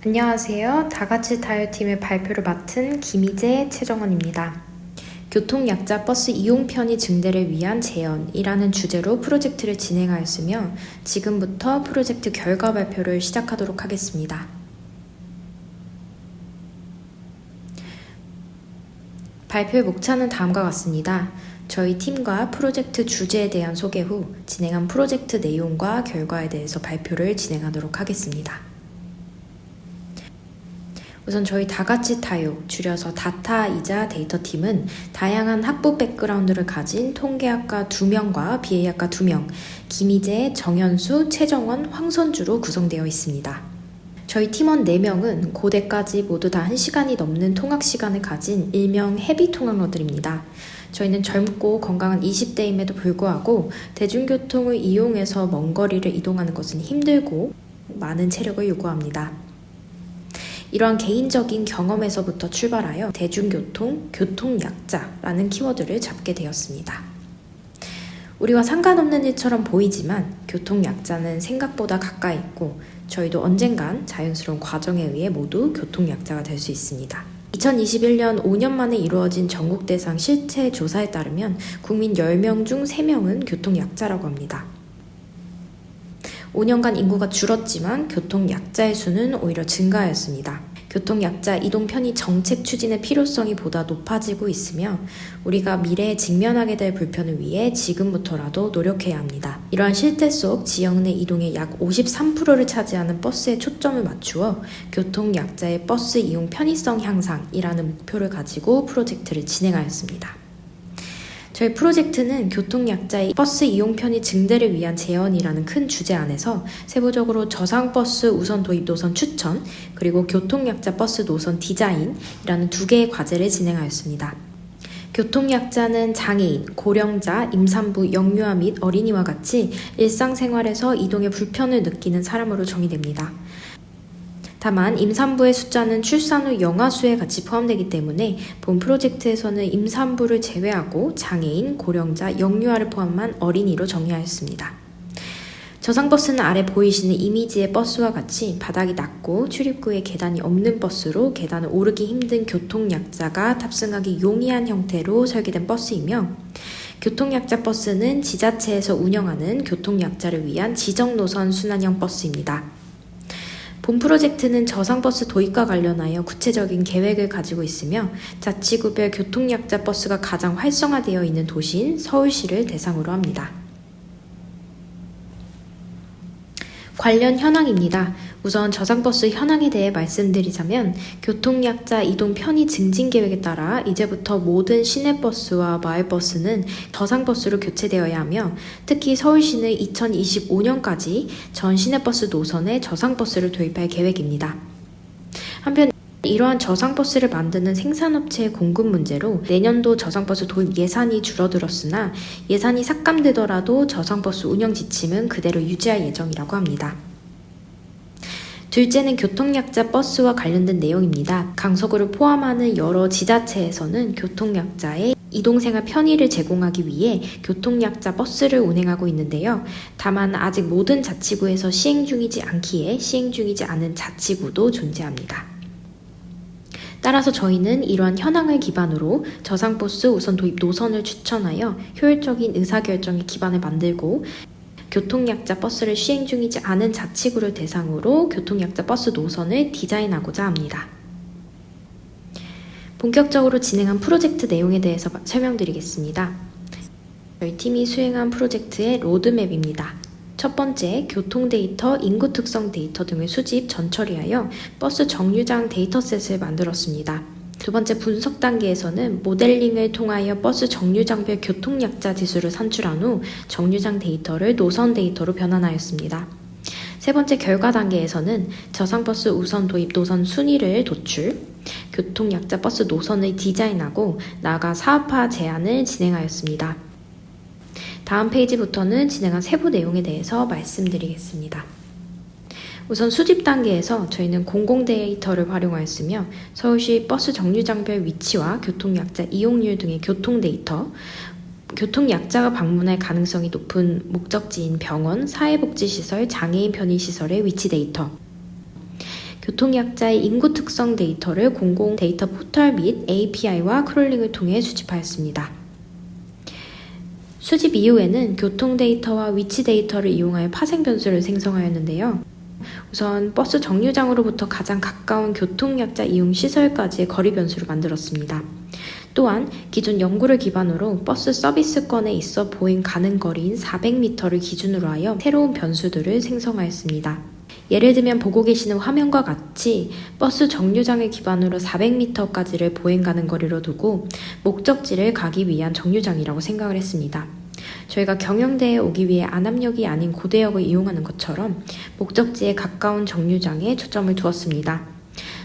안녕하세요. 다같이 타요팀의 발표를 맡은 김희재 최정원입니다. 교통약자 버스 이용 편의 증대를 위한 제언이라는 주제로 프로젝트를 진행하였으며 지금부터 프로젝트 결과 발표를 시작하도록 하겠습니다. 발표의 목차는 다음과 같습니다. 저희 팀과 프로젝트 주제에 대한 소개 후 진행한 프로젝트 내용과 결과에 대해서 발표를 진행하도록 하겠습니다. 우선 저희 다같이 타요, 줄여서 다타이자 데이터팀은 다양한 학부 백그라운드를 가진 통계학과 2명과 BA학과 2명, 김희재, 정현수, 최정원, 황선주로 구성되어 있습니다. 저희 팀원 4명은 고대까지 모두 다 1시간이 넘는 통학 시간을 가진 일명 헤비 통학러들입니다. 저희는 젊고 건강한 20대임에도 불구하고 대중교통을 이용해서 먼 거리를 이동하는 것은 힘들고 많은 체력을 요구합니다. 이러한 개인적인 경험에서부터 출발하여 대중교통, 교통약자라는 키워드를 잡게 되었습니다. 우리와 상관없는 일처럼 보이지만 교통약자는 생각보다 가까이 있고 저희도 언젠간 자연스러운 과정에 의해 모두 교통약자가 될 수 있습니다. 2021년 5년 만에 이루어진 전국 대상 실태 조사에 따르면 국민 10명 중 3명은 교통약자라고 합니다. 5년간 인구가 줄었지만 교통약자의 수는 오히려 증가하였습니다. 교통약자 이동 편의 정책 추진의 필요성이 보다 높아지고 있으며 우리가 미래에 직면하게 될 불편을 위해 지금부터라도 노력해야 합니다. 이러한 실태 속 지역 내 이동의 약 53%를 차지하는 버스에 초점을 맞추어 교통약자의 버스 이용 편의성 향상이라는 목표를 가지고 프로젝트를 진행하였습니다. 저희 프로젝트는 교통약자의 버스 이용 편의 증대를 위한 제언이라는 큰 주제 안에서 세부적으로 저상버스 우선 도입 노선 추천, 그리고 교통약자 버스 노선 디자인이라는 2개의 과제를 진행하였습니다. 교통약자는 장애인, 고령자, 임산부, 영유아 및 어린이와 같이 일상생활에서 이동에 불편을 느끼는 사람으로 정의됩니다. 다만 임산부의 숫자는 출산 후 영아수에 같이 포함되기 때문에 본 프로젝트에서는 임산부를 제외하고 장애인, 고령자, 영유아를 포함한 어린이로 정의하였습니다. 저상버스는 아래 보이시는 이미지의 버스와 같이 바닥이 낮고 출입구에 계단이 없는 버스로 계단을 오르기 힘든 교통약자가 탑승하기 용이한 형태로 설계된 버스이며 교통약자 버스는 지자체에서 운영하는 교통약자를 위한 지정노선 순환형 버스입니다. 본 프로젝트는 저상버스 도입과 관련하여 구체적인 계획을 가지고 있으며 자치구별 교통약자 버스가 가장 활성화되어 있는 도시인 서울시를 대상으로 합니다. 관련 현황입니다. 우선 저상버스 현황에 대해 말씀드리자면 교통약자 이동 편의 증진 계획에 따라 이제부터 모든 시내버스와 마을버스는 저상버스로 교체되어야 하며 특히 서울시는 2025년까지 전 시내버스 노선에 저상버스를 도입할 계획입니다. 한편 이러한 저상버스를 만드는 생산업체의 공급 문제로 내년도 저상버스 도입 예산이 줄어들었으나 예산이 삭감되더라도 저상버스 운영 지침은 그대로 유지할 예정이라고 합니다. 둘째는 교통약자 버스와 관련된 내용입니다. 강서구를 포함하는 여러 지자체에서는 교통약자의 이동생활 편의를 제공하기 위해 교통약자 버스를 운행하고 있는데요. 다만 아직 모든 자치구에서 시행 중이지 않기에 시행 중이지 않은 자치구도 존재합니다. 따라서 저희는 이러한 현황을 기반으로 저상버스 우선 도입 노선을 추천하여 효율적인 의사결정의 기반을 만들고 교통약자 버스를 시행 중이지 않은 자치구를 대상으로 교통약자 버스 노선을 디자인하고자 합니다. 본격적으로 진행한 프로젝트 내용에 대해서 설명드리겠습니다. 저희 팀이 수행한 프로젝트의 로드맵입니다. 첫 번째, 교통 데이터, 인구 특성 데이터 등을 수집, 전처리하여 버스 정류장 데이터셋을 만들었습니다. 두 번째, 분석 단계에서는 모델링을 통하여 버스 정류장별 교통약자 지수를 산출한 후 정류장 데이터를 노선 데이터로 변환하였습니다. 세 번째, 결과 단계에서는 저상버스 우선 도입 노선 순위를 도출, 교통약자 버스 노선을 디자인하고 나아가 사업화 제안을 진행하였습니다. 다음 페이지부터는 진행한 세부 내용에 대해서 말씀드리겠습니다. 우선 수집 단계에서 저희는 공공 데이터를 활용하였으며 서울시 버스 정류장별 위치와 교통약자 이용률 등의 교통 데이터, 교통약자가 방문할 가능성이 높은 목적지인 병원, 사회복지시설, 장애인 편의시설의 위치 데이터, 교통약자의 인구 특성 데이터를 공공 데이터 포털 및 API와 크롤링을 통해 수집하였습니다. 수집 이후에는 교통 데이터와 위치 데이터를 이용하여 파생 변수를 생성하였는데요. 우선 버스 정류장으로부터 가장 가까운 교통약자 이용 시설까지의 거리 변수를 만들었습니다. 또한 기존 연구를 기반으로 버스 서비스권에 있어 보행 가능 거리인 400m를 기준으로 하여 새로운 변수들을 생성하였습니다. 예를 들면 보고 계시는 화면과 같이 버스 정류장을 기반으로 400m까지를 보행 가능 거리로 두고 목적지를 가기 위한 정류장이라고 생각을 했습니다. 저희가 경영대에 오기 위해 안암역이 아닌 고대역을 이용하는 것처럼 목적지에 가까운 정류장에 초점을 두었습니다.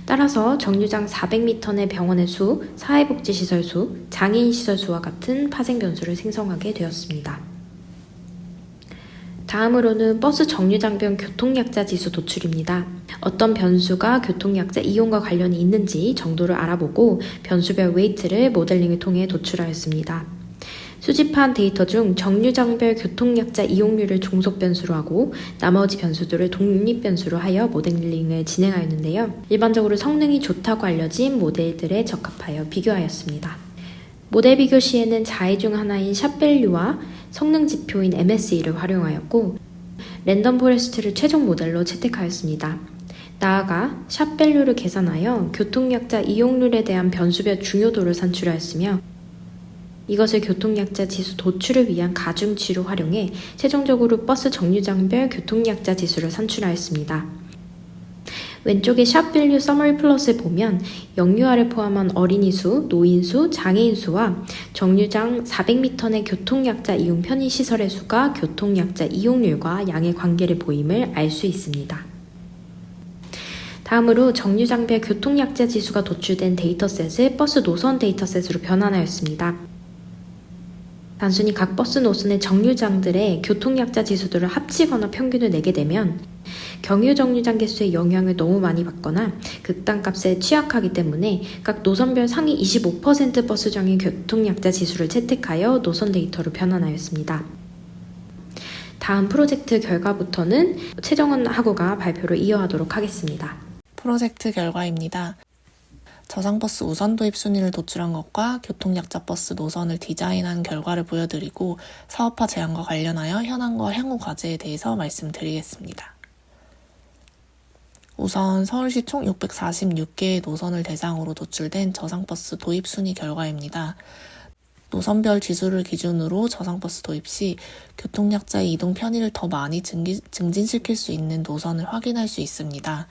따라서 정류장 400m 내 병원의 수, 사회복지시설 수, 장애인 시설 수와 같은 파생 변수를 생성하게 되었습니다. 다음으로는 버스 정류장별 교통약자 지수 도출입니다. 어떤 변수가 교통약자 이용과 관련이 있는지 정도를 알아보고 변수별 웨이트를 모델링을 통해 도출하였습니다. 수집한 데이터 중 정류장별 교통약자 이용률을 종속 변수로 하고 나머지 변수들을 독립 변수로 하여 모델링을 진행하였는데요. 일반적으로 성능이 좋다고 알려진 모델들에 적합하여 비교하였습니다. 모델 비교 시에는 자해 중 하나인 샵밸류와 성능 지표인 MSE를 활용하였고 랜덤 포레스트를 최종 모델로 채택하였습니다. 나아가 샵밸류를 계산하여 교통약자 이용률에 대한 변수별 중요도를 산출하였으며 이것을 교통약자 지수 도출을 위한 가중치로 활용해 최종적으로 버스 정류장별 교통약자 지수를 산출하였습니다. 왼쪽의 샵밸류 서머리 플롯을 보면 영유아를 포함한 어린이 수, 노인 수, 장애인 수와 정류장 400m 내 교통약자 이용 편의시설의 수가 교통약자 이용률과 양의 관계를 보임을 알 수 있습니다. 다음으로 정류장별 교통약자 지수가 도출된 데이터셋을 버스 노선 데이터셋으로 변환하였습니다. 단순히 각 버스 노선의 정류장들의 교통약자 지수들을 합치거나 평균을 내게 되면 경유 정류장 개수에 영향을 너무 많이 받거나 극단값에 취약하기 때문에 각 노선별 상위 25% 버스장의 교통약자 지수를 채택하여 노선 데이터로 변환하였습니다. 다음 프로젝트 결과부터는 최정원 학우가 발표를 이어하도록 하겠습니다. 프로젝트 결과입니다. 저상버스 우선 도입 순위를 도출한 것과 교통약자 버스 노선을 디자인한 결과를 보여드리고 사업화 제안과 관련하여 현안과 향후 과제에 대해서 말씀드리겠습니다. 우선 서울시 총 646개의 노선을 대상으로 도출된 저상버스 도입 순위 결과입니다. 노선별 지수를 기준으로 저상버스 도입 시 교통약자의 이동 편의를 더 많이 증진시킬 수 있는 노선을 확인할 수 있습니다.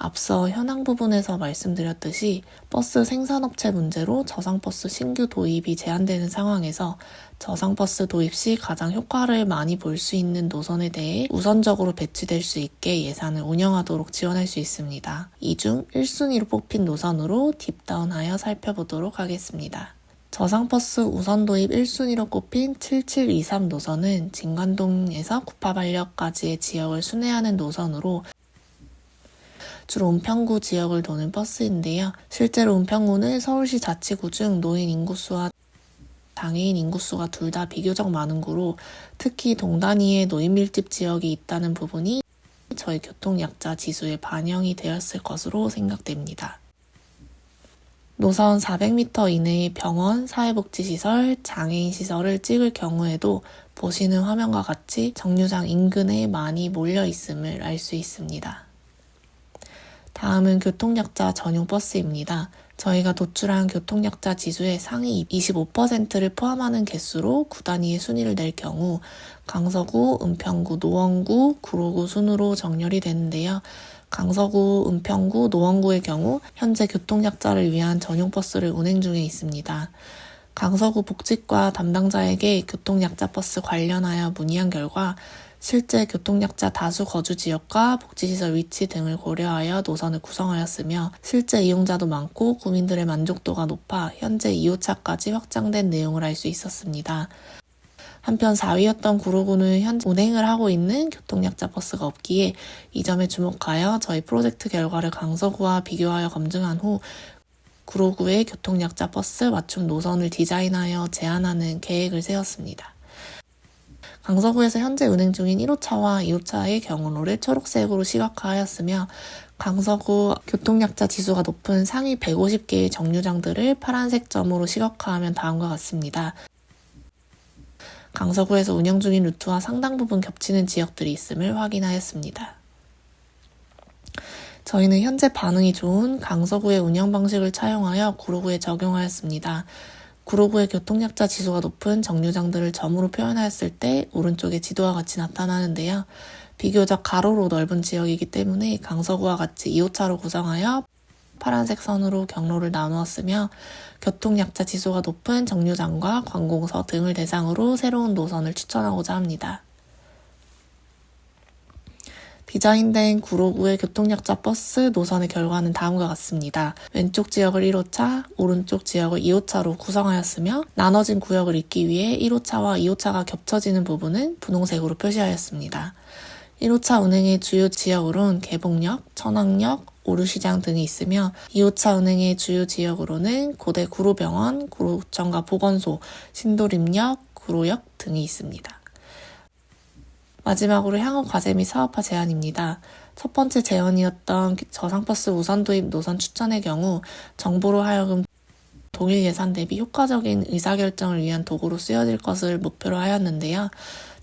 앞서 현황 부분에서 말씀드렸듯이 버스 생산업체 문제로 저상버스 신규 도입이 제한되는 상황에서 저상버스 도입 시 가장 효과를 많이 볼 수 있는 노선에 대해 우선적으로 배치될 수 있게 예산을 운영하도록 지원할 수 있습니다. 이 중 1순위로 뽑힌 노선으로 딥다운하여 살펴보도록 하겠습니다. 저상버스 우선 도입 1순위로 꼽힌 7723 노선은 진관동에서 구파발역까지의 지역을 순회하는 노선으로 주로 은평구 지역을 도는 버스인데요. 실제로 은평구는 서울시 자치구 중 노인 인구수와 장애인 인구수가 둘 다 비교적 많은 구로 특히 동단위에 노인 밀집 지역이 있다는 부분이 저희 교통약자 지수에 반영이 되었을 것으로 생각됩니다. 노선 400m 이내의 병원, 사회복지시설, 장애인 시설을 찍을 경우에도 보시는 화면과 같이 정류장 인근에 많이 몰려 있음을 알 수 있습니다. 다음은 교통약자 전용 버스입니다. 저희가 도출한 교통약자 지수의 상위 25%를 포함하는 개수로 구 단위의 순위를 낼 경우 강서구, 은평구, 노원구, 구로구 순으로 정렬이 되는데요. 강서구, 은평구, 노원구의 경우 현재 교통약자를 위한 전용 버스를 운행 중에 있습니다. 강서구 복지과 담당자에게 교통약자 버스 관련하여 문의한 결과 실제 교통약자 다수 거주 지역과 복지시설 위치 등을 고려하여 노선을 구성하였으며 실제 이용자도 많고 구민들의 만족도가 높아 현재 2호차까지 확장된 내용을 알 수 있었습니다. 한편 4위였던 구로구는 현재 운행을 하고 있는 교통약자 버스가 없기에 이 점에 주목하여 저희 프로젝트 결과를 강서구와 비교하여 검증한 후 구로구의 교통약자 버스 맞춤 노선을 디자인하여 제안하는 계획을 세웠습니다. 강서구에서 현재 운행 중인 1호차와 2호차의 경로를 초록색으로 시각화하였으며 강서구 교통약자 지수가 높은 상위 150개의 정류장들을 파란색 점으로 시각화하면 다음과 같습니다. 강서구에서 운영 중인 루트와 상당 부분 겹치는 지역들이 있음을 확인하였습니다. 저희는 현재 반응이 좋은 강서구의 운영 방식을 차용하여 구로구에 적용하였습니다. 구로구의 교통약자 지수가 높은 정류장들을 점으로 표현하였을 때 오른쪽에 지도와 같이 나타나는데요. 비교적 가로로 넓은 지역이기 때문에 강서구와 같이 2호차로 구성하여 파란색 선으로 경로를 나누었으며 교통약자 지수가 높은 정류장과 관공서 등을 대상으로 새로운 노선을 추천하고자 합니다. 디자인된 구로구의 교통약자 버스 노선의 결과는 다음과 같습니다. 왼쪽 지역을 1호차, 오른쪽 지역을 2호차로 구성하였으며 나눠진 구역을 잇기 위해 1호차와 2호차가 겹쳐지는 부분은 분홍색으로 표시하였습니다. 1호차 운행의 주요 지역으로는 개봉역, 천왕역, 오류시장 등이 있으며 2호차 운행의 주요 지역으로는 고대 구로병원, 구로구청과 보건소, 신도림역, 구로역 등이 있습니다. 마지막으로 향후 과제 및 사업화 제안입니다. 첫 번째 제안이었던 저상버스 우선 도입 노선 추천의 경우 정부로 하여금 동일 예산 대비 효과적인 의사결정을 위한 도구로 쓰여질 것을 목표로 하였는데요.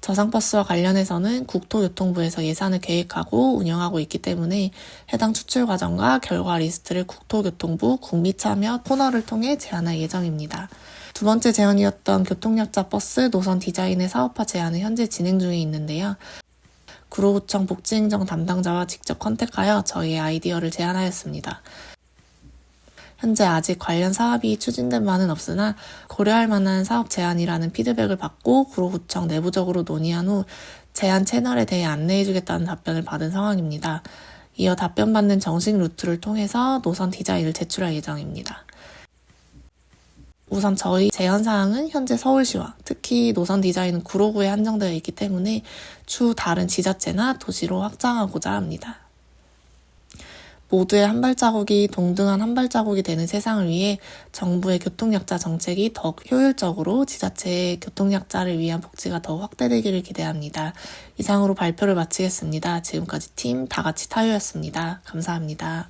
저상버스와 관련해서는 국토교통부에서 예산을 계획하고 운영하고 있기 때문에 해당 추출 과정과 결과 리스트를 국토교통부 국미참여 코너를 통해 제안할 예정입니다. 두 번째 제안이었던 교통약자 버스 노선 디자인의 사업화 제안은 현재 진행 중에 있는데요. 구로구청 복지행정 담당자와 직접 컨택하여 저희의 아이디어를 제안하였습니다. 현재 아직 관련 사업이 추진된 바는 없으나 고려할 만한 사업 제안이라는 피드백을 받고 구로구청 내부적으로 논의한 후 제안 채널에 대해 안내해주겠다는 답변을 받은 상황입니다. 이어 답변받는 정식 루트를 통해서 노선 디자인을 제출할 예정입니다. 우선 저희 제안사항은 현재 서울시와 특히 노선 디자인은 구로구에 한정되어 있기 때문에 추후 다른 지자체나 도시로 확장하고자 합니다. 모두의 한 발자국이 동등한 한 발자국이 되는 세상을 위해 정부의 교통약자 정책이 더욱 효율적으로 지자체의 교통약자를 위한 복지가 더욱 확대되기를 기대합니다. 이상으로 발표를 마치겠습니다. 지금까지 팀 다같이 타요였습니다. 감사합니다.